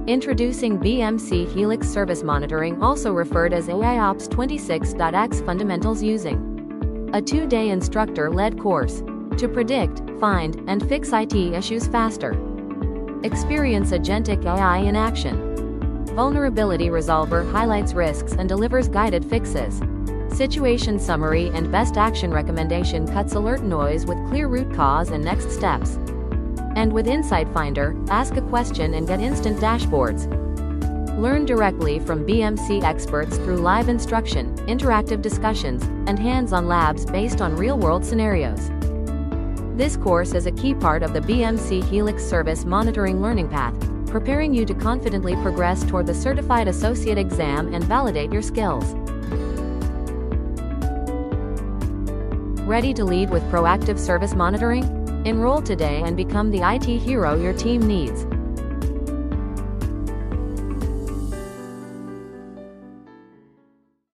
Introducing BMC Helix Service Monitoring, also referred as AIOps 26.x Fundamentals, using a 2-day instructor-led course to predict, find, and fix IT issues faster. Experience agentic AI in action. Vulnerability Resolver highlights risks and delivers guided fixes. Situation Summary and Best Action Recommendation cuts alert noise with clear root cause and next steps. And with Insight Finder, ask a question and get instant dashboards. Learn directly from BMC experts through live instruction, interactive discussions, and hands-on labs based on real-world scenarios. This course is a key part of the BMC Helix Service Monitoring learning path, preparing you to confidently progress toward the Certified Associate exam and validate your skills. Ready to lead with proactive service monitoring? Enroll today and become the IT hero your team needs.